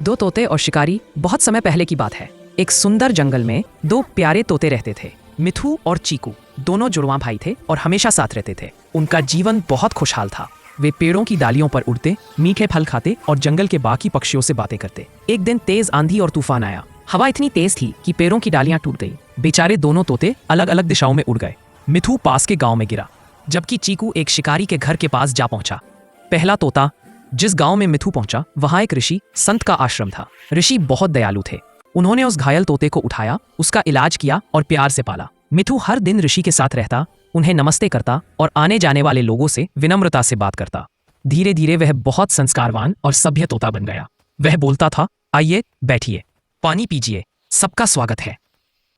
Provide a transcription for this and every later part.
दो तोते और शिकारी। बहुत समय पहले की बात है। एक सुंदर जंगल में दो प्यारे तोते रहते थे। मिठू और चीकू दोनों जुड़वा भाई थे और हमेशा साथ रहते थे। उनका जीवन बहुत खुशहाल था। वे पेड़ों की डालियों पर उड़ते, मीठे फल खाते और जंगल के बाकी पक्षियों से बातें करते। एक दिन तेज आंधी और तूफान आया। हवा इतनी तेज थी कि पेड़ों की डालियां टूट गई। बेचारे दोनों तोते अलग अलग दिशाओं में उड़ गए। मिठू पास के गांव में गिरा, जबकि चीकू एक शिकारी के घर के पास जा पहुंचा। पहला तोता जिस गांव में मिठू पहुंचा, वहां एक ऋषि संत का आश्रम था। ऋषि बहुत दयालु थे। उन्होंने उस घायल तोते को उठाया, उसका इलाज किया और प्यार से पाला। मिठू हर दिन ऋषि के साथ रहता, उन्हें नमस्ते करता और आने जाने वाले लोगों से विनम्रता से बात करता। धीरे धीरे वह बहुत संस्कारवान और सभ्य तोता बन गया। वह बोलता था, आइए बैठिए, पानी पीजिए, सबका स्वागत है।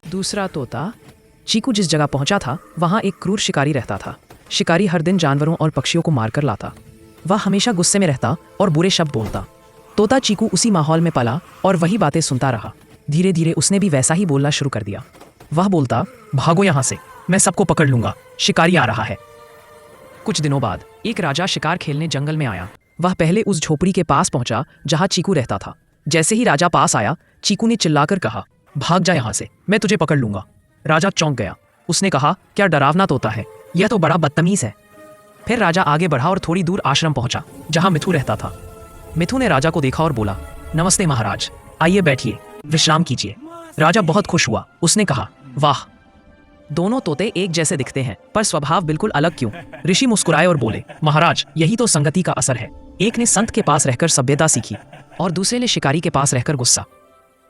दूसरा तोता चीकू जिस जगह पहुंचा था, वहां एक क्रूर शिकारी रहता था। शिकारी हर दिन जानवरों और पक्षियों को मारकर लाता। वह हमेशा गुस्से में रहता और बुरे शब्द बोलता। तोता चीकू उसी माहौल में पला और वही बातें सुनता रहा। धीरे धीरे उसने भी वैसा ही बोलना शुरू कर दिया। वह बोलता, भागो यहाँ से, मैं सबको पकड़ लूंगा, शिकारी आ रहा है। कुछ दिनों बाद एक राजा शिकार खेलने जंगल में आया। वह पहले उस झोपड़ी के पास पहुंचा जहां चीकू रहता था। जैसे ही राजा पास आया, चीकू ने चिल्लाकर कहा, भाग जा यहाँ से, मैं तुझे पकड़ लूंगा। राजा चौंक गया। उसने कहा, क्या डरावना तोता है, यह तो बड़ा बदतमीज है। फिर राजा आगे बढ़ा और थोड़ी दूर आश्रम पहुंचा जहां मिठू रहता था। मिठू ने राजा को देखा और बोला, नमस्ते महाराज, आइए बैठिए, विश्राम कीजिए। राजा बहुत खुश हुआ। उसने कहा, वाह, दोनों तोते एक जैसे दिखते हैं, पर स्वभाव बिल्कुल अलग क्यों? ऋषि मुस्कुराए और बोले, महाराज, यही तो संगति का असर है। एक ने संत के पास रहकर सभ्यता सीखी और दूसरे ने शिकारी के पास रहकर गुस्सा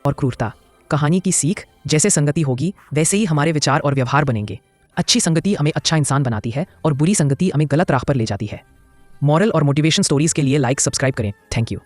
और क्रूरता। कहानी की सीख, जैसे संगति होगी वैसे ही हमारे विचार और व्यवहार बनेंगे। अच्छी संगति हमें अच्छा इंसान बनाती है और बुरी संगति हमें गलत राह पर ले जाती है। मॉरल और मोटिवेशन स्टोरीज के लिए लाइक सब्सक्राइब करें। Thank you.